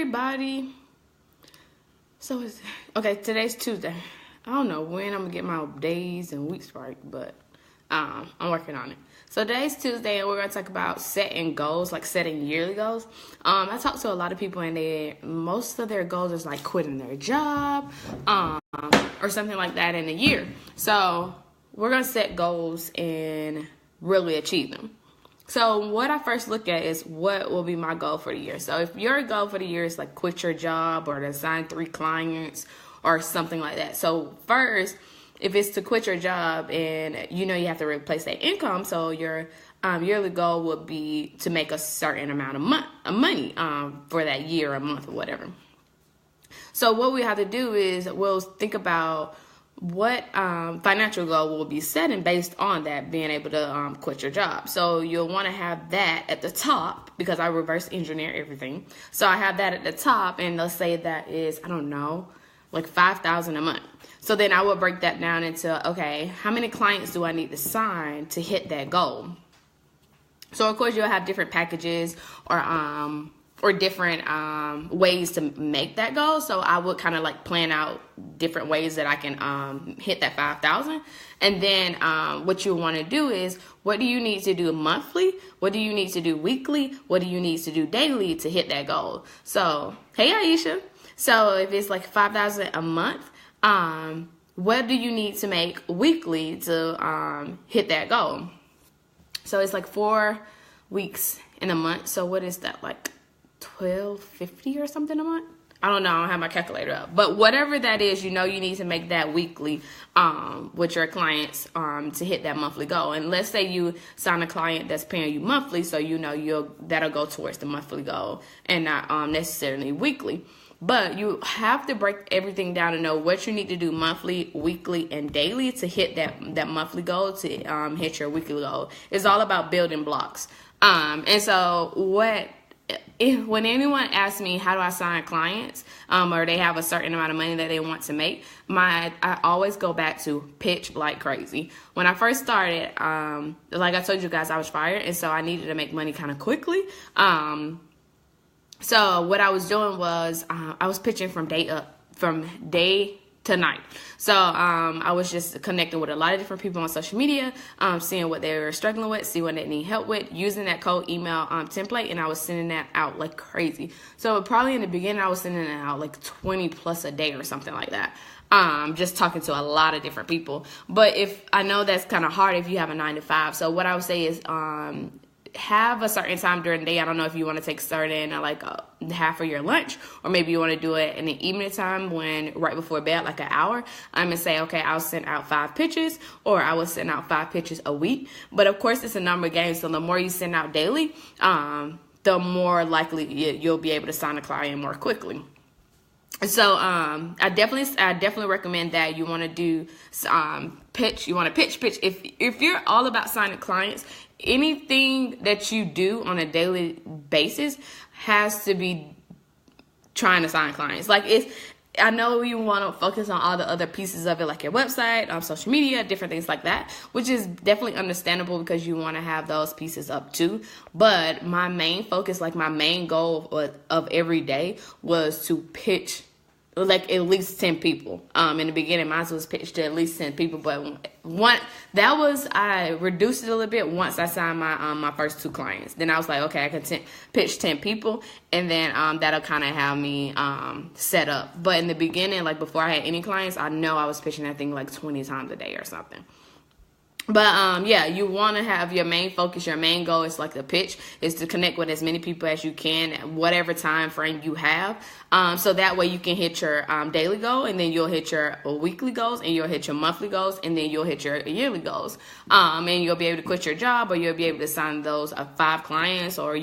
everybody. Today's Tuesday. I don't know when I'm gonna get my days and weeks right, but I'm working on it. So today's Tuesday, and we're gonna talk about setting goals, like setting yearly goals. I talk to a lot of people, and most of their goals is like quitting their job, or something like that in a year. So we're gonna set goals and really achieve them. So what I first look at is what will be my goal for the year. So if your goal for the year is like quit your job or to assign 3 clients or something like that. So first, if it's to quit your job and you know you have to replace that income, so your yearly goal would be to make a certain amount of money for that year or month or whatever. So what we have to do is we'll think about what financial goal will be setting based on that, being able to quit your job. So you'll want to have that at the top, because I reverse engineer everything. So I have that at the top, and let's say that is, I don't know, like $5,000 a month. So then I would break that down into, okay, how many clients do I need to sign to hit that goal? So of course you'll have different packages or different ways to make that goal. So I would kind of like plan out different ways that I can hit that 5,000. And then what you want to do is, what do you need to do monthly? What do you need to do weekly? What do you need to do daily to hit that goal? So, hey Aisha. So if it's like 5,000 a month, what do you need to make weekly to hit that goal? So it's like 4 weeks in a month. So what is that, like $1,250 or something a month? I don't know. I don't have my calculator up. But whatever that is, you know you need to make that weekly with your clients to hit that monthly goal. And let's say you sign a client that's paying you monthly, so you know that'll go towards the monthly goal and not necessarily weekly. But you have to break everything down and know what you need to do monthly, weekly, and daily to hit that monthly goal, to hit your weekly goal. It's all about building blocks. And so when anyone asks me how do I sign clients, or they have a certain amount of money that they want to make, I always go back to pitch like crazy. When I first started, like I told you guys, I was fired, and so I needed to make money kind of quickly. So what I was doing was I was pitching from day to night. So I was just connecting with a lot of different people on social media, seeing what they were struggling with, see what they need help with, using that cold email template, and I was sending that out like crazy. So probably in the beginning I was sending it out like 20 plus a day or something like that. Just talking to a lot of different people. But if I know that's kind of hard if you have a 9 to 5. So what I would say is have a certain time during the day. I don't know if you want to take certain like half of your lunch, or maybe you want to do it in the evening time right before bed, like an hour. I'm gonna say, okay, I'll send out 5 pitches, or I will send out 5 pitches a week. But of course, it's a number of games. So the more you send out daily, the more likely you'll be able to sign a client more quickly. So I definitely recommend that you want to do pitch. You want to pitch. If you're all about signing clients, anything that you do on a daily basis has to be trying to sign clients. Like I know you want to focus on all the other pieces of it, like your website, social media, different things like that, which is definitely understandable because you want to have those pieces up too. But my main focus, like my main goal of every day, was to pitch like at least 10 people. In the beginning, mine was pitched to at least 10 people, but I reduced it a little bit once I signed my first 2 clients. Then I was like, okay, I can pitch 10 people, and then that'll kind of have me set up. But in the beginning, like before I had any clients, I know I was pitching that thing like 20 times a day or something. But yeah, you want to have your main focus, your main goal is like the pitch, is to connect with as many people as you can at whatever time frame you have. So that way you can hit your daily goal, and then you'll hit your weekly goals, and you'll hit your monthly goals, and then you'll hit your yearly goals. And you'll be able to quit your job, or you'll be able to sign those 5 clients, or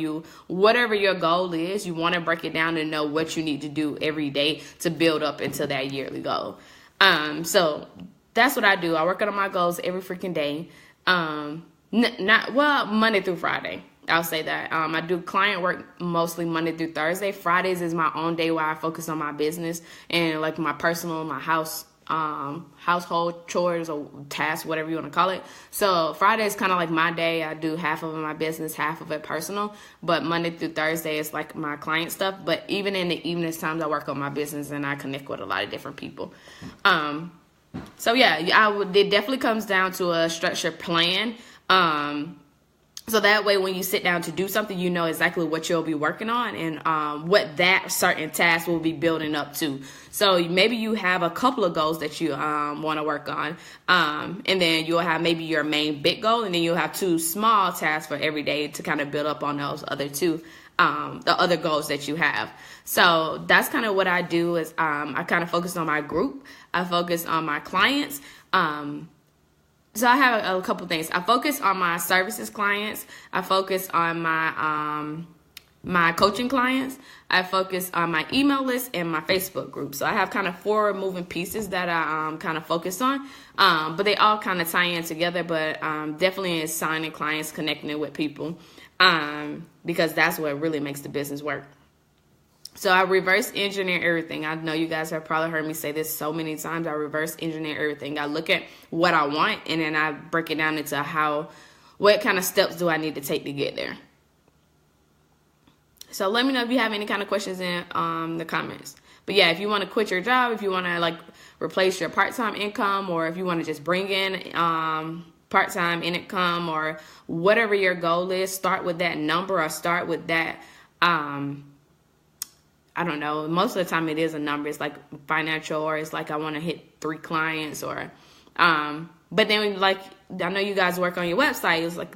whatever your goal is, you want to break it down and know what you need to do every day to build up into that yearly goal. So that's what I do. I work on my goals every freaking day. Monday through Friday. I'll say that. I do client work mostly Monday through Thursday. Fridays is my own day where I focus on my business and like my personal, my house household chores or tasks, whatever you want to call it. So Friday is kind of like my day. I do half of it my business, half of it personal. But Monday through Thursday is like my client stuff. But even in the evenings times, I work on my business and I connect with a lot of different people. So yeah, it definitely comes down to a structured plan. So that way, when you sit down to do something, you know exactly what you'll be working on and what that certain task will be building up to. So maybe you have a couple of goals that you want to work on. And then you'll have maybe your main big goal, and then you'll have 2 small tasks for every day to kind of build up on those other 2, the other goals that you have. So that's kind of what I do is I kind of focus on my group. I focus on my clients. So I have a couple things. I focus on my services clients. I focus on my coaching clients. I focus on my email list and my Facebook group. So I have kind of 4 moving pieces that I kind of focus on. But they all kind of tie in together. But definitely is signing clients, connecting with people, because that's what really makes the business work. So I reverse engineer everything. I know you guys have probably heard me say this so many times. I reverse engineer everything. I look at what I want, and then I break it down into what kind of steps do I need to take to get there. So let me know if you have any kind of questions in the comments. But yeah, if you want to quit your job, if you want to like replace your part-time income, or if you want to just bring in part-time income, or whatever your goal is, start with that number or start with that I don't know. Most of the time it is a number. It's like financial, or it's like I want to hit 3 clients, or but then like I know you guys work on your website. It's like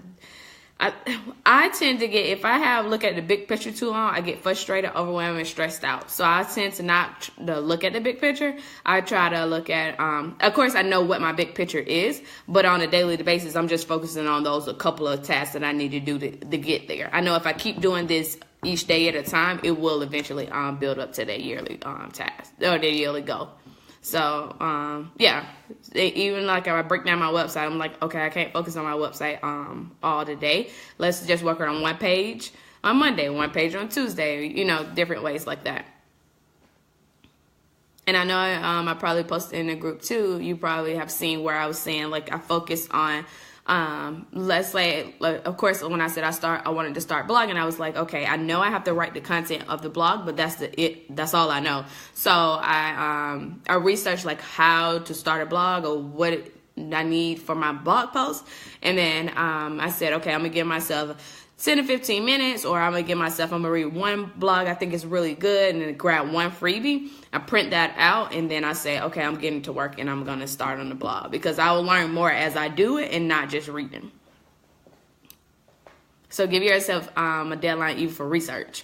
I tend to get, if I look at the big picture too long, I get frustrated, overwhelmed, and stressed out. So I tend to not to look at the big picture. I try to look at, of course, I know what my big picture is, but on a daily basis, I'm just focusing on those a couple of tasks that I need to do to get there. I know if I keep doing this each day at a time, it will eventually build up to that yearly task or the yearly goal. So, yeah, even like if I break down my website, I'm like, okay, I can't focus on my website all the day. Let's just work on one page on Monday, one page on Tuesday, different ways like that. And I know I probably posted in the group too. You probably have seen where I was saying, like, I focus on let's say, like, of course, when I said I wanted to start blogging, I was like, okay, I know I have to write the content of the blog, but that's all I know. So I researched like how to start a blog or what I need for my blog post. And then I said, okay, I'm gonna give myself 10 to 15 minutes, or I'm gonna read one blog I think is really good, and then grab one freebie. I print that out, and then I say, okay, I'm getting to work, and I'm gonna start on the blog, because I will learn more as I do it and not just reading. So give yourself a deadline even for research,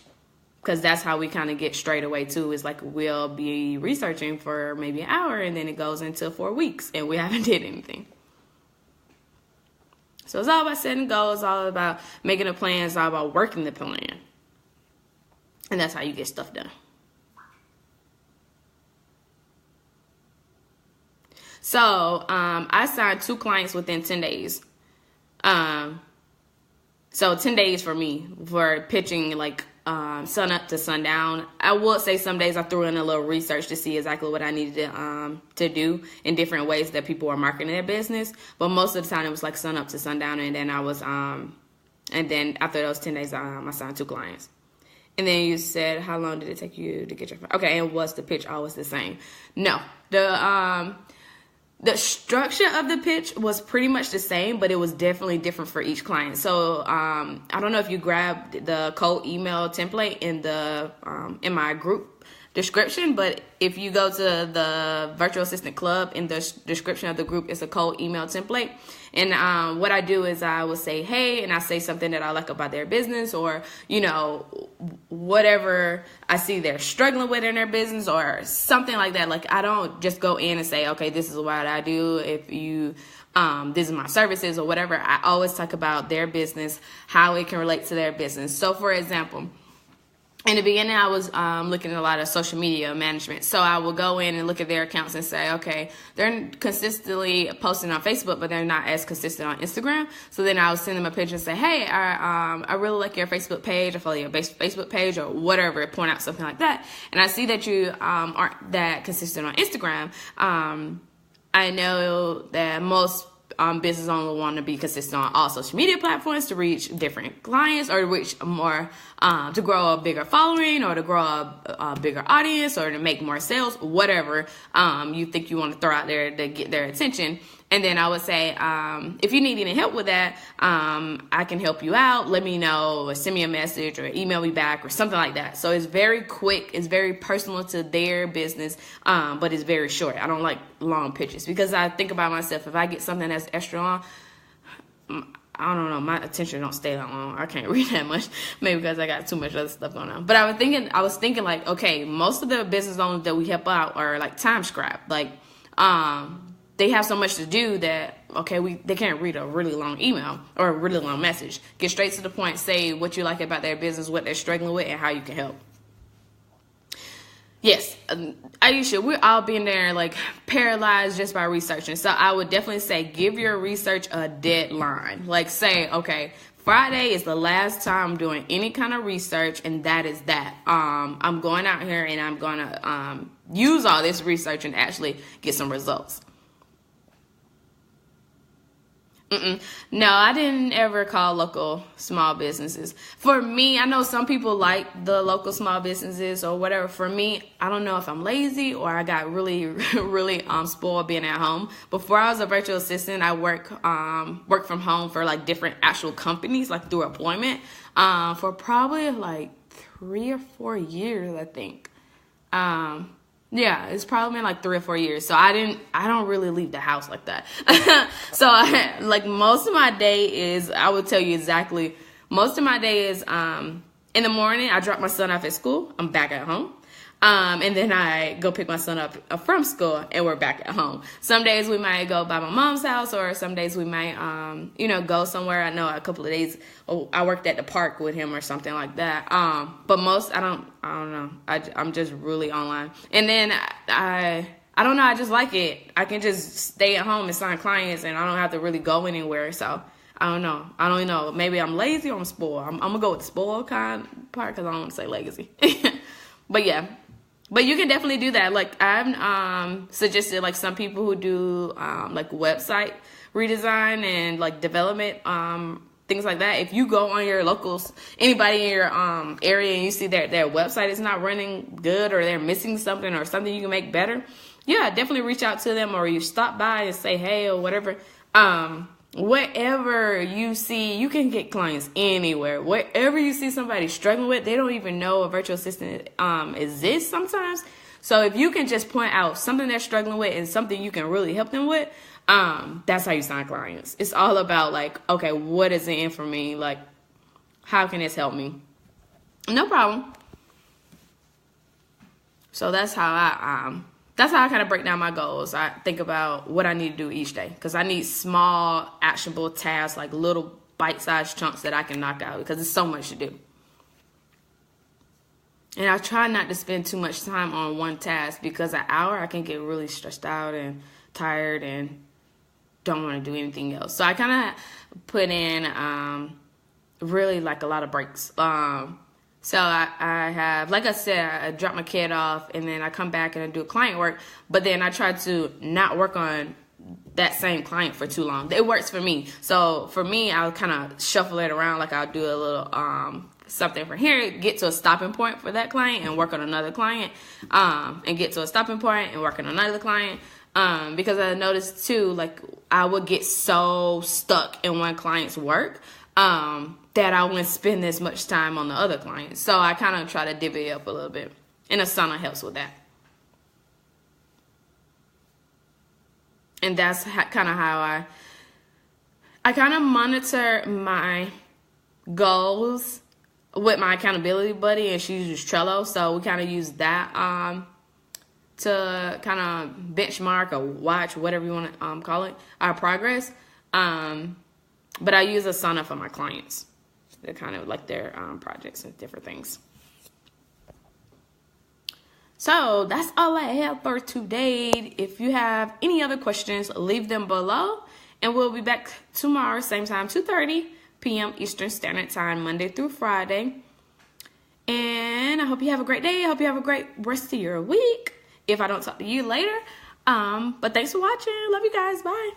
because that's how we kind of get straight away too. Is like we'll be researching for maybe an hour, and then it goes into 4 weeks, and we haven't did anything. So it's all about setting goals, it's all about making a plan, it's all about working the plan. And that's how you get stuff done. So I signed 2 clients within 10 days. So 10 days for me for pitching like sun up to sundown. I would say some days I threw in a little research to see exactly what I needed to do in different ways that people were marketing their business. But most of the time it was like sun up to sundown, and then I was and then after those 10 days I signed 2 clients. And then you said, how long did it take you to get your okay? And was the pitch always the same? No, the structure of the pitch was pretty much the same, but it was definitely different for each client. So I don't know if you grabbed the cold email template in my group description, but if you go to the Virtual Assistant Club, in the description of the group, it's a cold email template. And what I do is I will say, hey, and I say something that I like about their business, or, whatever I see they're struggling with in their business or something like that. Like, I don't just go in and say, okay, this is what I do. If you, this is my services or whatever. I always talk about their business, how it can relate to their business. So for example, in the beginning, I was looking at a lot of social media management. So I would go in and look at their accounts and say, okay, they're consistently posting on Facebook, but they're not as consistent on Instagram. So then I would send them a picture and say, hey, I really like your Facebook page. I follow your Facebook page or whatever, point out something like that. And I see that you aren't that consistent on Instagram. I know that most business owners want to be consistent on all social media platforms to reach different clients or reach more, to grow a bigger following or to grow a bigger audience or to make more sales, whatever you think you want to throw out there to get their attention. And then I would say, if you need any help with that, I can help you out. Let me know, or send me a message or email me back or something like that. So it's very quick. It's very personal to their business, but it's very short. I don't like long pitches because I think about myself. If I get something that's extra long, I don't know, my attention don't stay that long. I can't read that much, maybe because I got too much other stuff going on. But I was thinking like, okay, most of the business owners that we help out are like time scrap. Like, they have so much to do that, okay, they can't read a really long email or a really long message. Get straight to the point, say what you like about their business, what they're struggling with, and how you can help. Yes, Aisha, we're all being there like paralyzed just by researching. So I would definitely say give your research a deadline. Like say, okay, Friday is the last time I'm doing any kind of research, and that is that. I'm going out here and I'm going to use all this research and actually get some results. No, I didn't ever call local small businesses. For me, I know some people like the local small businesses or whatever. For me, I don't know if I'm lazy or I got really, really spoiled being at home. Before I was a virtual assistant, I worked from home for like different actual companies, like through employment, for probably like 3 or 4 years, I think. Yeah, it's probably been like 3 or 4 years. So I don't really leave the house like that. So like most of my day is, I would tell you exactly, most of my day is, in the morning, I drop my son off at school. I'm back at home. And then I go pick my son up from school and we're back at home. Some days we might go by my mom's house or some days we might, go somewhere. I know a couple of days I worked at the park with him or something like that. But most, I don't know. I'm just really online. And then I don't know. I just like it. I can just stay at home and sign clients and I don't have to really go anywhere. So I don't know. I don't know. Maybe I'm lazy or I'm spoiled. I'm going to go with the spoiled kind part because I don't want to say lazy. But yeah. But you can definitely do that. Like I've suggested like some people who do like website redesign and like development, things like that. If you go on your locals, anybody in your area and you see their website is not running good or they're missing something or something you can make better, yeah, definitely reach out to them or you stop by and say hey or whatever. Whatever you see, you can get clients anywhere. Whatever you see somebody struggling with, they don't even know a virtual assistant exists sometimes. So if you can just point out something they're struggling with and something you can really help them with, that's how you sign clients. It's all about like, okay, what is in for me? Like, how can this help me? No problem. So that's how I kind of break down my goals. I think about what I need to do each day because I need small, actionable tasks, like little bite-sized chunks that I can knock out because there's so much to do. And I try not to spend too much time on one task because an hour I can get really stressed out and tired and don't want to do anything else. So I kind of put in really like a lot of breaks. So I have, like I said, I drop my kid off and then I come back and I do client work, but then I try to not work on that same client for too long. It works for me. So for me, I'll kind of shuffle it around. Like I'll do a little something from here, get to a stopping point for that client and work on another client, and get to a stopping point and work on another client. Because I noticed too, like I would get so stuck in one client's work, that I wouldn't spend as much time on the other clients. So I kind of try to divvy it up a little bit. And Asana helps with that. And that's kind of how I kind of monitor my goals with my accountability buddy, and she uses Trello. So we kind of use that to kind of benchmark or watch, whatever you want to call it, our progress. But I use Asana for my clients. They're kind of like their projects and different things. So that's all I have for today. If you have any other questions, leave them below. And we'll be back tomorrow, same time, 2:30 p.m. Eastern Standard Time, Monday through Friday. And I hope you have a great day. I hope you have a great rest of your week. If I don't talk to you later. But thanks for watching. Love you guys. Bye.